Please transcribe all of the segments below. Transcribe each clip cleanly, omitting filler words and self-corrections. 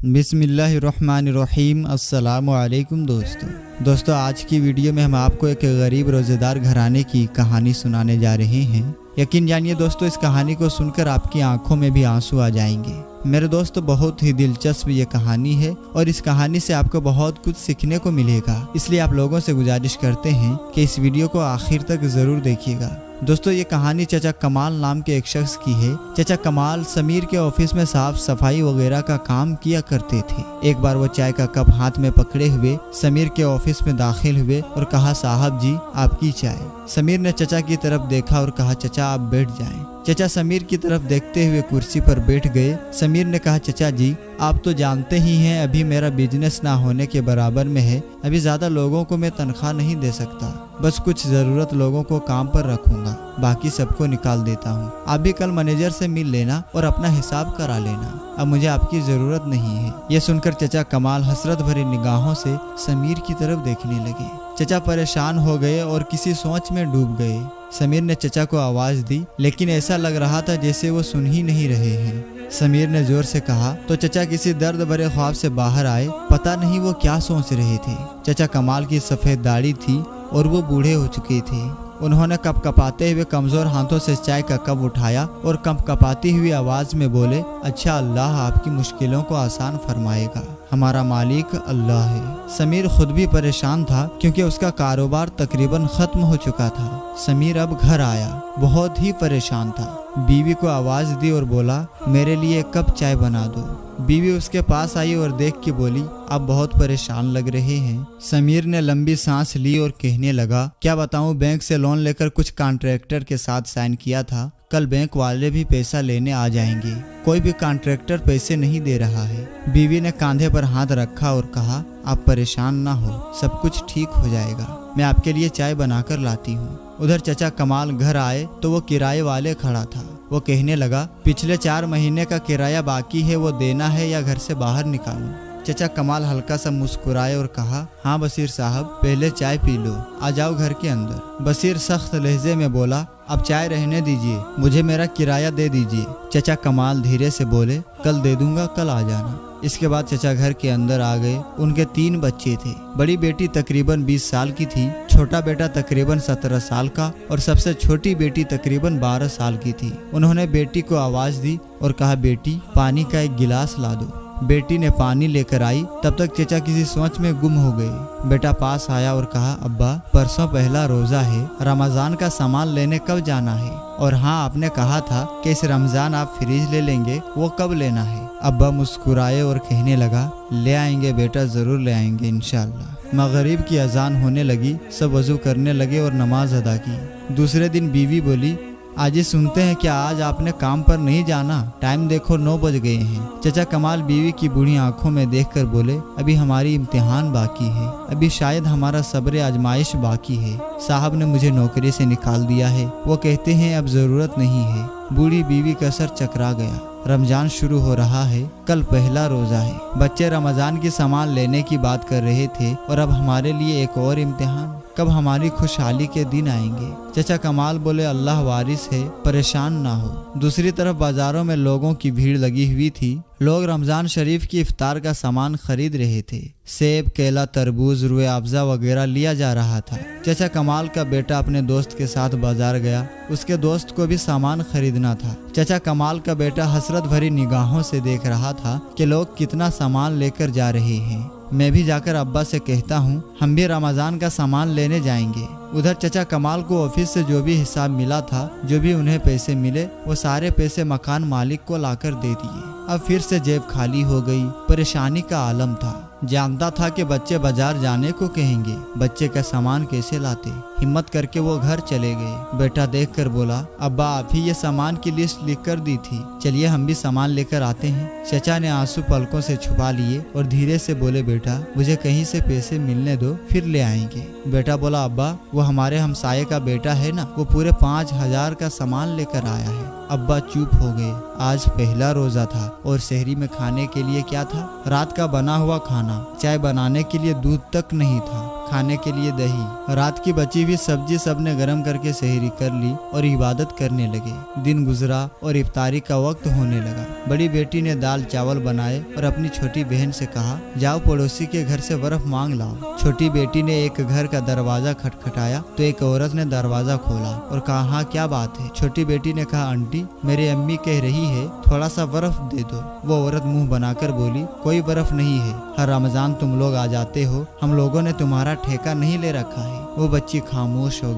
बिस्मिल्लाहिर्रहमानिर्रहीम। अस्सलामुअलैकुम दोस्तों आज की वीडियो में हम आपको एक गरीब रोज़ेदार घराने की कहानी सुनाने जा रहे हैं। यकीन जानिए दोस्तों, इस कहानी को सुनकर आपकी आंखों में भी आंसू आ जाएंगे। मेरे दोस्तों, बहुत ही दिलचस्प ये कहानी है और इस कहानी से आपको बहुत कुछ सीखने को मिलेगा। इसलिए आप लोगों से गुजारिश करते हैं कि इस वीडियो को आखिर तक ज़रूर देखिएगा। दोस्तों, ये कहानी चाचा कमाल नाम के एक शख्स की है। चाचा कमाल समीर के ऑफिस में साफ सफाई वगैरह का काम किया करते थे। एक बार वो चाय का कप हाथ में पकड़े हुए समीर के ऑफिस में दाखिल हुए और कहा, साहब जी आपकी चाय। समीर ने चाचा की तरफ देखा और कहा, चाचा आप बैठ जाएं। चाचा समीर की तरफ देखते हुए कुर्सी पर बैठ गए। समीर ने कहा, चाचा जी आप तो जानते ही हैं अभी मेरा बिजनेस ना होने के बराबर में है। अभी ज्यादा लोगों को मैं तनख्वाह नहीं दे सकता, बस कुछ जरूरत लोगों को काम पर रखूंगा, बाकी सबको निकाल देता हूँ। आप भी कल मैनेजर से मिल लेना और अपना हिसाब करा लेना, अब मुझे आपकी जरूरत नहीं है। ये सुनकर चाचा कमाल हसरत भरी निगाहों से समीर की तरफ देखने लगे। चाचा परेशान हो गए और किसी सोच में डूब गए। समीर ने चाचा को आवाज दी, लेकिन ऐसा लग रहा था जैसे वो सुन ही नहीं रहे हैं। समीर ने जोर से कहा तो चाचा किसी दर्द भरे ख्वाब से बाहर आए। पता नहीं वो क्या सोच रहे थे। चाचा कमाल की सफेद दाढ़ी थी और वो बूढ़े हो चुके थे। उन्होंने कपकपाते हुए कमजोर हाथों से चाय का कप उठाया और कपकपाती हुई आवाज में बोले, अच्छा अल्लाह आपकी मुश्किलों को आसान फरमाएगा, हमारा मालिक अल्लाह है। समीर खुद भी परेशान था क्योंकि उसका कारोबार तकरीबन खत्म हो चुका था। समीर अब घर आया, बहुत ही परेशान था। बीवी को आवाज दी और बोला, मेरे लिए एक कप चाय बना दो। बीवी उसके पास आई और देख के बोली, आप बहुत परेशान लग रहे हैं। समीर ने लंबी सांस ली और कहने लगा, क्या बताऊं, बैंक से लोन लेकर कुछ कॉन्ट्रैक्टर के साथ साइन किया था। कल बैंक वाले भी पैसा लेने आ जाएंगे। कोई भी कॉन्ट्रैक्टर पैसे नहीं दे रहा है। बीवी ने कंधे पर हाथ रखा और कहा, आप परेशान ना हो, सब कुछ ठीक हो जाएगा। मैं आपके लिए चाय बनाकर लाती हूँ। उधर चाचा कमाल घर आए तो वो किराए वाले खड़ा था। वो कहने लगा, पिछले 4 महीने का किराया बाकी है, वो देना है या घर से बाहर निकालूं। चाचा कमाल हल्का सा मुस्कुराए और कहा, हाँ बशीर साहब, पहले चाय पी लो, आ जाओ घर के अंदर। बशीर सख्त लहजे में बोला, अब चाय रहने दीजिए, मुझे मेरा किराया दे दीजिए। चाचा कमाल धीरे से बोले, कल दे दूंगा, कल आ जाना। इसके बाद चाचा घर के अंदर आ गए। उनके 3 बच्चे थे। बड़ी बेटी तकरीबन 20 साल की थी, छोटा बेटा तकरीबन 17 साल का और सबसे छोटी बेटी तकरीबन 12 साल की थी। उन्होंने बेटी को आवाज दी और कहा, बेटी पानी का एक गिलास ला दो। बेटी ने पानी लेकर आई। तब तक चाचा किसी सोच में गुम हो गए। बेटा पास आया और कहा, अब्बा परसों पहला रोजा है, रमजान का सामान लेने कब जाना है? और हाँ, आपने कहा था कि इस रमजान आप फ्रिज ले लेंगे, वो कब लेना है? अब्बा मुस्कुराए और कहने लगा, ले आएंगे बेटा, जरूर ले आएंगे इंशाल्लाह। मगरिब की अजान होने लगी। सब वजू करने लगे और नमाज अदा की। दूसरे दिन बीवी बोली, आज ही सुनते हैं कि आज आपने काम पर नहीं जाना, टाइम देखो 9 बज गए हैं। चाचा कमाल बीवी की बूढ़ी आंखों में देखकर बोले, अभी हमारी इम्तिहान बाकी है, अभी शायद हमारा सब्र आजमाइश बाकी है। साहब ने मुझे नौकरी से निकाल दिया है, वो कहते हैं अब जरूरत नहीं है। बूढ़ी बीवी का सर चकरा गया। रमजान शुरू हो रहा है, कल पहला रोजा है। बच्चे रमजान की सामान लेने की बात कर रहे थे और अब हमारे लिए एक और इम्तिहान। कब हमारी खुशहाली के दिन आएंगे? चाचा कमाल बोले, अल्लाह वारिस है, परेशान ना हो। दूसरी तरफ बाजारों में लोगों की भीड़ लगी हुई थी। लोग रमजान शरीफ की इफ्तार का सामान खरीद रहे थे। सेब, केला, तरबूज, रुए अफ़ज़ा वगैरह लिया जा रहा था। चाचा कमाल का बेटा अपने दोस्त के साथ बाजार गया। उसके दोस्त को भी सामान खरीदना था। चाचा कमाल का बेटा हसरत भरी निगाहों से देख रहा था कि लोग कितना सामान लेकर जा रहे हैं। मैं भी जाकर अब्बा से कहता हूँ, हम भी रमजान का सामान लेने जाएंगे। उधर चाचा कमाल को ऑफिस से जो भी हिसाब मिला था, जो भी उन्हें पैसे मिले, वो सारे पैसे मकान मालिक को लाकर दे दिए। अब फिर से जेब खाली हो गई। परेशानी का आलम था। जानता था कि बच्चे बाजार जाने को कहेंगे, बच्चे का सामान कैसे लाते। हिम्मत करके वो घर चले गए। बेटा देखकर बोला, अब्बा आप ही ये सामान की लिस्ट लिख कर दी थी, चलिए हम भी सामान लेकर आते हैं। चाचा ने आंसू पलकों से छुपा लिए और धीरे से बोले, बेटा मुझे कहीं से पैसे मिलने दो, फिर ले आएंगे। बेटा बोला, अब्बा वो हमारे हमसाये का बेटा है ना, वो पूरे 5000 का सामान लेकर आया है। अब्बा चुप हो गए। आज पहला रोजा था और सहरी में खाने के लिए क्या था? रात का बना हुआ खाना। चाय बनाने के लिए दूध तक नहीं था। खाने के लिए दही, रात की बची हुई सब्जी सबने गर्म करके सहरी कर ली और इबादत करने लगे। दिन गुजरा और इफ्तारी का वक्त होने लगा। बड़ी बेटी ने दाल चावल बनाए और अपनी छोटी बहन से कहा, जाओ पड़ोसी के घर से बर्फ मांग लाओ। छोटी बेटी ने एक घर का दरवाजा खटखटाया तो एक औरत ने दरवाजा खोला और कहा, हाँ क्या बात है? छोटी बेटी ने कहा, आंटी मेरी अम्मी कह रही है थोड़ा सा बर्फ दे दो। वो औरत मुंह बनाकर बोली, कोई बर्फ नहीं है, हर रमजान तुम लोग आ जाते हो, हम लोगों ने तुम्हारा ठेका नहीं ले रखा है। वो बच्ची खामोश हो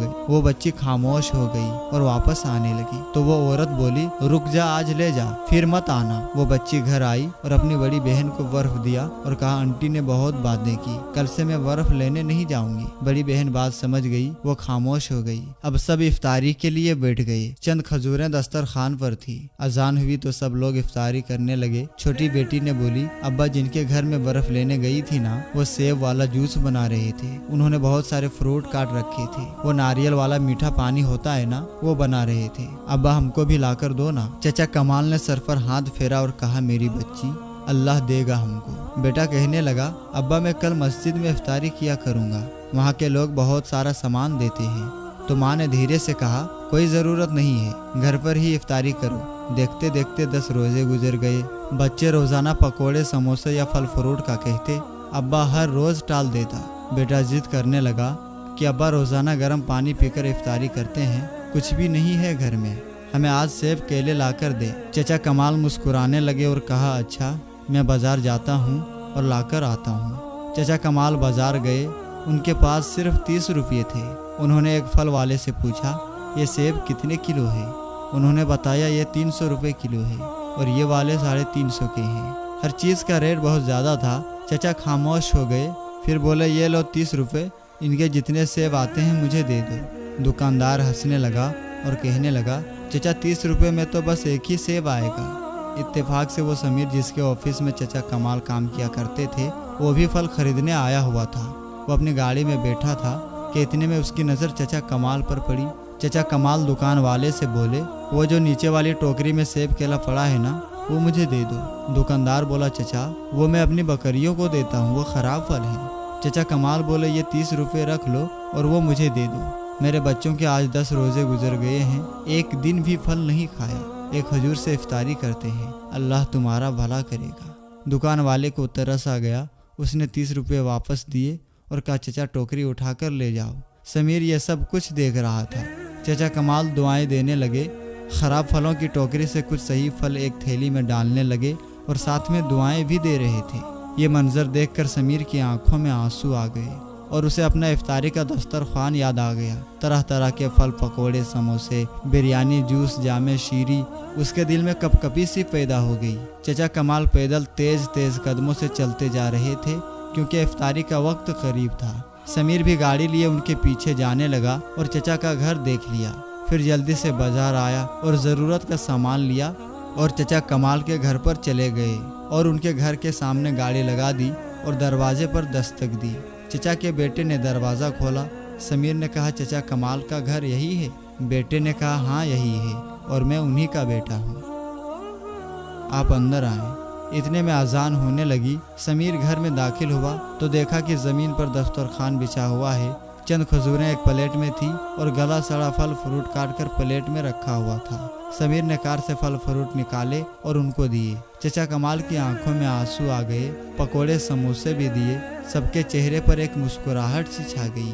गई और वापस आने लगी तो वो औरत बोली, रुक जा, आज ले जा, फिर मत आना। वो बच्ची घर आई और अपनी बड़ी बहन को बर्फ दिया और कहा, आंटी ने बहुत बातें की, कल से मैं बर्फ लेने नहीं जाऊंगी। बड़ी बहन बात समझ गई, वो खामोश हो गई। अब सब इफ्तारी के लिए बैठ गए। चंद खजूरें दस्तरखान पर थी। अजान हुई तो सब लोग इफ्तारी करने लगे। छोटी बेटी ने बोली, अब्बा जिनके घर में बर्फ लेने गई थी ना, वो सेब वाला जूस बना रहे थे। उन्होंने बहुत सारे फ्रूट काट रखे थे। वो नारियल वाला मीठा पानी होता है ना, वो बना रहे थे। अब्बा हमको भी लाकर दो ना। चाचा कमाल ने सर पर हाथ फेरा और कहा, मेरी बच्ची, अल्लाह देगा हमको। बेटा कहने लगा, अब्बा मैं कल मस्जिद में इफ्तारी किया करूँगा, वहाँ के लोग बहुत सारा सामान देते हैं। तो माँ ने धीरे से कहा, कोई ज़रूरत नहीं है, घर पर ही इफ्तारी करो। देखते देखते 10 रोजे गुजर गए। बच्चे रोज़ाना पकोड़े समोसे या फल फ्रूट का कहते, अब्बा हर रोज़ टाल देता। बेटा जिद करने लगा कि अब्बा रोज़ाना गर्म पानी पीकर इफ्तारी करते हैं, कुछ भी नहीं है घर में, हमें आज सेब केले लाकर दे। चाचा कमाल मुस्कुराने लगे और कहा, अच्छा मैं बाज़ार जाता हूँ और लाकर आता हूँ। चाचा कमाल बाज़ार गए। उनके पास सिर्फ 30 रुपये थे। उन्होंने एक फल वाले से पूछा, ये सेब कितने किलो है? उन्होंने बताया, ये 300 रुपये किलो है और ये वाले 350 के हैं। हर चीज़ का रेट बहुत ज़्यादा था। चाचा खामोश हो गए, फिर बोले, ये लो 30 रुपये, इनके जितने सेब आते हैं मुझे दे दो। दुकानदार हंसने लगा और कहने लगा, चाचा 30 रुपये में तो बस एक ही सेब आएगा। इत्तेफाक से वो समीर जिसके ऑफिस में चाचा कमाल काम किया करते थे, वो भी फल खरीदने आया हुआ था। वो अपनी गाड़ी में बैठा था कि इतने में उसकी नज़र चाचा कमाल पर पड़ी। चाचा कमाल दुकान वाले से बोले, वो जो नीचे वाली टोकरी में सेब केला पड़ा है ना, वो मुझे दे दो। दुकानदार बोला, चाचा वो मैं अपनी बकरियों को देता हूँ, वो ख़राब फल है। चाचा कमाल बोले, ये 30 रुपये रख लो और वो मुझे दे दो। मेरे बच्चों के आज 10 रोजे गुजर गए हैं, एक दिन भी फल नहीं खाया। एक खजूर से इफ्तारी करते हैं, अल्लाह तुम्हारा भला करेगा। दुकान वाले को तरस आ गया। उसने 30 रुपये वापस दिए और कहा, चाचा टोकरी उठाकर ले जाओ। समीर ये सब कुछ देख रहा था। चाचा कमाल दुआएं देने लगे। ख़राब फलों की टोकरी से कुछ सही फल एक थैली में डालने लगे और साथ में दुआएं भी दे रहे थे। ये मंजर देखकर समीर की आंखों में आंसू आ गए और उसे अपना इफ्तारी का दस्तरखान याद आ गया। तरह तरह के फल, पकोड़े, समोसे, बिरयानी, जूस, जामे, शीरी। उसके दिल में कपकपी सी पैदा हो गई। चाचा कमाल पैदल तेज तेज कदमों से चलते जा रहे थे क्योंकि इफ्तारी का वक्त करीब था। समीर भी गाड़ी लिए उनके पीछे जाने लगा और चाचा का घर देख लिया। फिर जल्दी से बाजार आया और ज़रूरत का सामान लिया और चाचा कमाल के घर पर चले गए और उनके घर के सामने गाड़ी लगा दी और दरवाजे पर दस्तक दी। चाचा के बेटे ने दरवाज़ा खोला। समीर ने कहा, चाचा कमाल का घर यही है? बेटे ने कहा, हाँ यही है और मैं उन्हीं का बेटा हूँ, आप अंदर आएं। इतने में अजान होने लगी। समीर घर में दाखिल हुआ तो देखा कि ज़मीन पर दस्तरखान बिछा हुआ है। चंद खजूरें एक प्लेट में थी और गला सड़ा फल फ्रूट काटकर प्लेट में रखा हुआ था। समीर ने कार से फल फ्रूट निकाले और उनको दिए। चाचा कमाल की आंखों में आंसू आ गए। पकोड़े समोसे भी दिए। सबके चेहरे पर एक मुस्कुराहट सी छा गई।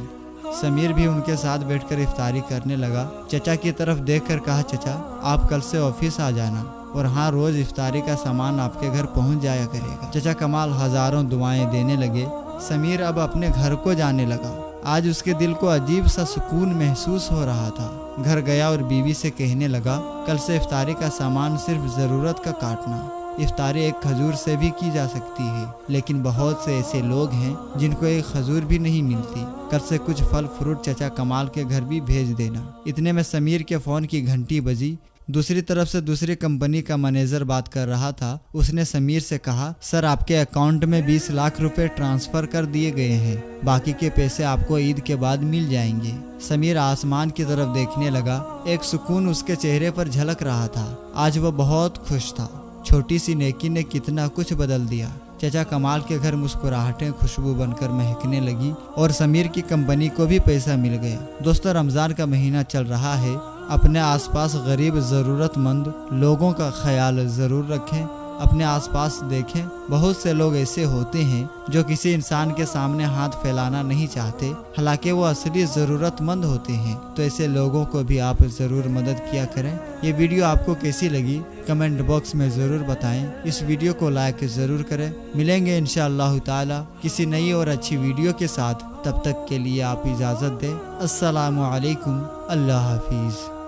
समीर भी उनके साथ बैठकर इफ्तारी करने लगा। चाचा की तरफ देखकर कहा, चाचा आप कल से ऑफिस आ जाना और हाँ रोज इफ्तारी का सामान आपके घर पहुंच जाया करेगा। चाचा कमाल हजारों दुआएं देने लगे। समीर अब अपने घर को जाने लगा। आज उसके दिल को अजीब सा सुकून महसूस हो रहा था। घर गया और बीवी से कहने लगा, कल से इफ्तारी का सामान सिर्फ ज़रूरत का काटना। इफ्तारी एक खजूर से भी की जा सकती है, लेकिन बहुत से ऐसे लोग हैं जिनको एक खजूर भी नहीं मिलती। कल से कुछ फल फ्रूट चाचा कमाल के घर भी भेज देना। इतने में समीर के फ़ोन की घंटी बजी। दूसरी तरफ से दूसरी कंपनी का मैनेजर बात कर रहा था। उसने समीर से कहा, सर आपके अकाउंट में 20 लाख रुपए ट्रांसफ़र कर दिए गए हैं, बाकी के पैसे आपको ईद के बाद मिल जाएंगे। समीर आसमान की तरफ देखने लगा। एक सुकून उसके चेहरे पर झलक रहा था। आज वह बहुत खुश था। छोटी सी नेकी ने कितना कुछ बदल दिया। चचा कमाल के घर मुस्कुराहटें खुशबू बनकर महकने लगी और समीर की कंपनी को भी पैसा मिल गया। दोस्तों, रमज़ान का महीना चल रहा है। अपने आसपास गरीब ज़रूरतमंद लोगों का ख्याल ज़रूर रखें। अपने आसपास देखें, बहुत से लोग ऐसे होते हैं जो किसी इंसान के सामने हाथ फैलाना नहीं चाहते, हालांकि वो असली ज़रूरतमंद होते हैं। तो ऐसे लोगों को भी आप ज़रूर मदद किया करें। ये वीडियो आपको कैसी लगी कमेंट बॉक्स में ज़रूर बताएं। इस वीडियो को लाइक ज़रूर करें। मिलेंगे इंशाअल्लाह ताला किसी नई और अच्छी वीडियो के साथ। तब तक के लिए आप इजाज़त दें। अस्सलामु अलैकुम, अल्लाह हाफिज़।